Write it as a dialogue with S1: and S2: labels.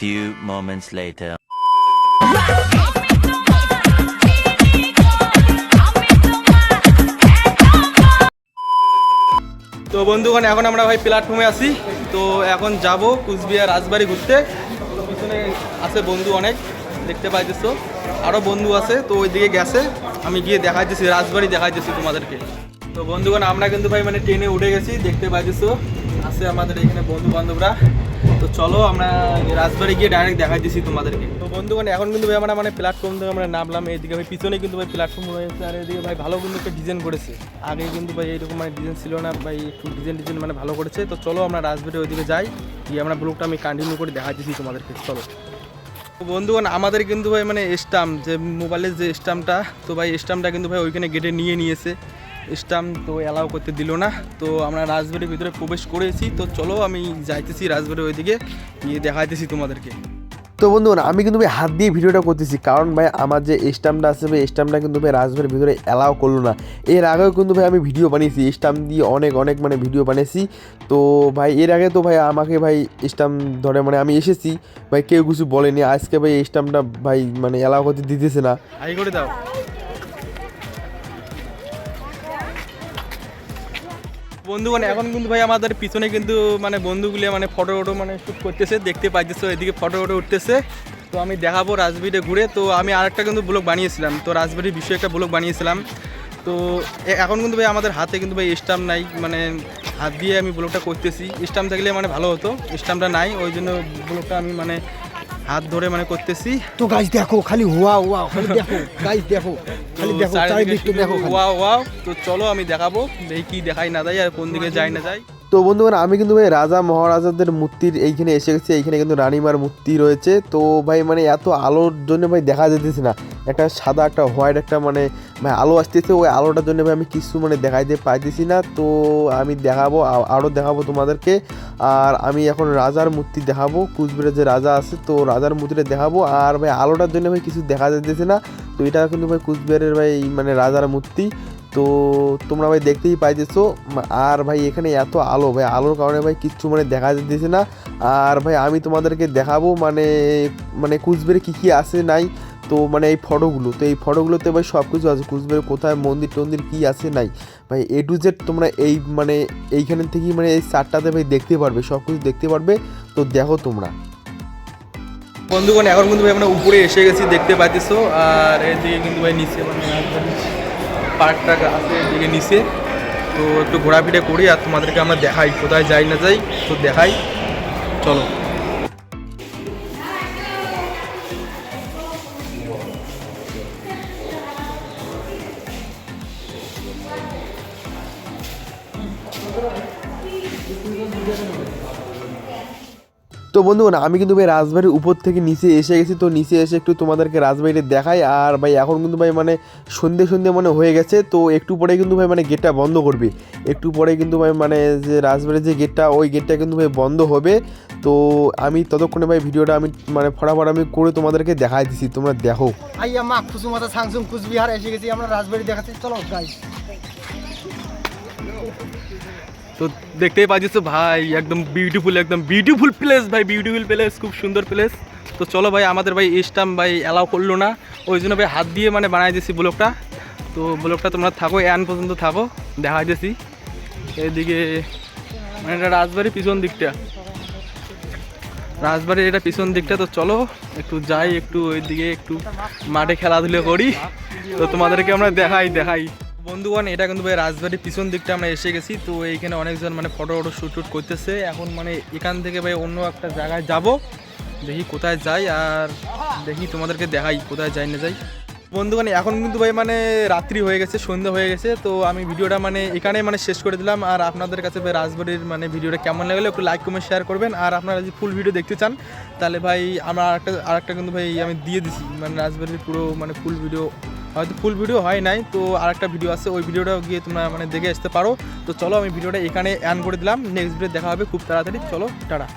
S1: few moments later.
S2: তো বন্ধুগণ এখন আমরা ভাই প্ল্যাটফর্মে আছি। তো এখন যাব কুচবিহার রাজবাড়ি ঘুরতে। তো পিছনে আছে বন্ধু অনেক দেখতে পাইতেছো, আরও বন্ধু আছে। তো ওই দিকে গেছে, আমি গিয়ে দেখাইতেছি রাজবাড়ি দেখাইতেছি তোমাদেরকে। তো বন্ধুগণ আমরা কিন্তু ভাই মানে ট্রেনে উঠে গেছি, দেখতে পাইতেছো আছে আমাদের এখানে বন্ধু বান্ধবরা। তো চলো আমরা রাজবাড়ি গিয়ে ডাইরেক্ট দেখাইতেছি তোমাদেরকে। তো বন্ধুগণ এখন কিন্তু ভাই আমরা মানে প্ল্যাটফর্ম থেকে আমরা নামলাম। এইদিকে ভাই পিছনে কিন্তু ভাই প্ল্যাটফর্ম রয়েছে, আর এদিকে ভাই ভালো কিন্তু একটা ডিজাইন করেছে। আগে কিন্তু ভাই এইরকম মানে ডিজাইন ছিল না ভাই, একটু ডিজাইন মানে ভালো করেছে। তো চলো আমরা রাজবাড়ি ওইদিকে যাই, গিয়ে আমরা ব্লগটা আমি কন্টিনিউ করে দেখাইতেছি তোমাদেরকে। চলো বন্ধুগণ আমাদের কিন্তু ভাই মানে স্টাম্প যে মোবাইলের যে স্টাম্পটা, তো ভাই স্টাম্পটা কিন্তু ভাই ওইখানে গেটে নিয়েছে স্টাম্প, তো অ্যালাউ করতে দিল না। তো আমরা রাজবাড়ির ভিতরে প্রবেশ করেছি। তো চলো আমি যাইতেছি রাজবাড়ির ওইদিকে, গিয়ে দেখাইতেছি তোমাদেরকে।
S3: তো বন্ধুগণ আমি কিন্তু ভাই হাত দিয়ে ভিডিওটা করতেছি, কারণ ভাই আমার যে স্টাম্পটা আছে ভাই স্টাম্পটা কিন্তু ভাই রাজবাড়ির ভিতরে অ্যালাউ করলো না। এর আগেও কিন্তু ভাই আমি ভিডিও বানিয়েছি স্টাম্প দিয়ে, অনেক মানে ভিডিও বানিয়েছি। তো ভাই এর আগে তো ভাই আমাকে ভাই স্টাম্প ধরে মানে আমি এসেছি ভাই, কেউ কিছু বলেনি। আজকে ভাই স্টাম্পটা ভাই মানে অ্যালাউ করতে দিতেছে না।
S2: আই করে দাও। বন্ধুগণ এখন কিন্তু ভাই আমাদের পিছনে কিন্তু মানে বন্ধুগুলি মানে ফটো মানে শ্যুট করতেছে, দেখতে পাইতেছো এদিকে ফটো উঠতেছে। তো আমি দেখাবো রাজবাড়িতে ঘুরে। তো আমি আরেকটা কিন্তু ব্লগ বানিয়েছিলাম, তো রাজবাড়ির বিষয়ে একটা ব্লগ বানিয়েছিলাম। তো এখন কিন্তু ভাই আমাদের হাতে কিন্তু ভাই স্টাম্প নাই, মানে হাত দিয়ে আমি ব্লগটা করতেছি। স্টাম্প থাকলে মানে ভালো হতো, স্টাম্পটা নাই, ওই জন্য ব্লগটা আমি মানে হাত ধরে মানে করতেছি।
S4: তো গাইস দেখো খালি ওয়াও ওয়াও, খালি দেখো গাইস দেখো, খালি দেখো চারিদিকে দেখো
S2: ওয়াও ওয়াও। তো চলো আমি দেখাবো দেখি কি দেখাই না যায় আর কোন দিকে যাই না যাই।
S3: তো বন্ধুগণ আমি কিন্তু ভাই রাজা মহারাজাদের মূর্তির এইখানে এসে গেছি। এইখানে কিন্তু রানীমার মূর্তি রয়েছে। তো ভাই মানে এত আলোর জন্য ভাই দেখা যেতেছে না, একটা সাদা একটা হোয়াইট একটা মানে ভাই আলো আসতেছে, ওই আলোটার জন্য ভাই আমি কিছু মানে দেখাইতে পাইতেছি না। তো আমি দেখাবো, আরও দেখাবো তোমাদেরকে। আর আমি এখন রাজার মূর্তি দেখাবো, কুচবিহারের যে রাজা আছে তো রাজার মূর্তিটা দেখাবো। আর ভাই আলোটার জন্য ভাই কিছু দেখা যেতেছে না। তো এটা কিন্তু ভাই কুচবিহারের ভাই মানে রাজার মূর্তি। তো তোমরা ভাই দেখতেই পাইতেছো। আর ভাই এখানে এত আলো ভাই, আলোর কারণে ভাই কিচ্ছু মানে দেখা যেতেছে না। আর ভাই আমি তোমাদেরকে দেখাবো মানে মানে কুচবিহারে কী আছে নাই। তো মানে এই ফটোগুলো, তো এই ফটোগুলোতে ভাই সব কিছু আছে, কুচবিহারে কোথায় মন্দির টন্দির কী আছে নাই ভাই, এ টু জেড তোমরা এই মানে এইখানে থেকেই মানে এই চারটাতে ভাই দেখতে পারবে, সব কিছু দেখতে পারবে। তো দেখো তোমরা
S2: বন্ধুগণ এখন কিন্তু ভাই আমরা উপরে এসে গেছি, দেখতে পাইতেছো। আর এদিকে কিন্তু ভাই নিচে মানে পার্কটা আছে এদিকে নিচে। তো একটু ঘোরাফিরা করি আর তোমাদেরকে আমরা দেখাই কোথায় যাই না যাই, তো দেখাই চলো।
S3: তো বন্ধুগণ আমি কিন্তু ভাই রাজবাড়ির উপর থেকে নিচে এসে গেছি। তো নিচে এসে একটু তোমাদেরকে রাজবাড়িটা দেখাই। আর ভাই এখন কিন্তু ভাই মানে সন্ধে মানে হয়ে গেছে। তো একটু পরে কিন্তু ভাই মানে গেটটা বন্ধ করবে, একটু পরে কিন্তু ভাই মানে যে রাজবাড়ির যে গেটটা, ওই গেটটা কিন্তু ভাই বন্ধ হবে। তো আমি ততক্ষণে ভাই ভিডিওটা আমি মানে ফটাফট আমি করে তোমাদেরকে দেখাই দিছি, তোমরা দেখো।
S4: আইয়া মা খুসুমাতা সাংসুং কুচবিহার এসে গেছি আমরা রাজবাড়ি দেখাতে, চলো গাইস।
S2: তো দেখতেই পাচ্ছ ভাই একদম বিউটিফুল প্লেস ভাই, বিউটিফুল প্লেস, খুব সুন্দর প্লেস। তো চলো ভাই আমাদের ভাই স্টাম্প ভাই অ্যালাউ করলো না, ওই জন্য ভাই হাত দিয়ে মানে বানাই দিয়েছি ব্লগটা। তো ব্লগটা তোমরা থাকো, এন পর্যন্ত থাকো, দেখাই দিয়েছি এদিকে মানে এটা রাজবাড়ির পিছন দিকটা, রাজবাড়ির এটা পিছন দিকটা। তো চলো একটু যাই, একটু ওইদিকে একটু মাঠে খেলাধুলো করি, তো তোমাদেরকে আমরা দেখাই। বন্ধুগণ এটা কিন্তু ভাই রাজবাড়ির পিছন দিকটা আমরা এসে গেছি। তো এইখানে অনেকজন মানে ফটো শ্যুট করতেছে। এখন মানে এখান থেকে ভাই অন্য একটা জায়গায় যাব, দেখি কোথায় যাই আর দেখি তোমাদেরকে দেখাই কোথায় যাই না যাই। বন্ধুগণ এখন কিন্তু ভাই মানে রাত্রি হয়ে গেছে, সন্ধ্যা হয়ে গেছে। তো আমি ভিডিওটা মানে এখানে মানে শেষ করে দিলাম। আর আপনাদের কাছে ভাই রাজবাড়ির মানে ভিডিওটা কেমন লাগলো একটু লাইক কমেন্ট শেয়ার করবেন। আর আপনারা যদি ফুল ভিডিও দেখতে চান তাহলে ভাই আমরা আরেকটা কিন্তু ভাই আমি দিয়ে দিছি, মানে রাজবাড়ির পুরো মানে ফুল ভিডিও, হয়তো ফুল ভিডিও হয় নাই, তো আরেকটা ভিডিও আছে, ওই ভিডিওটাও গিয়ে তোমরা মানে দেখে আসতে পারো। তো চলো আমি ভিডিওটা এখানে অ্যান করে দিলাম, নেক্সট ভিডিও দেখা হবে খুব তাড়াতাড়ি, চলো টাটা।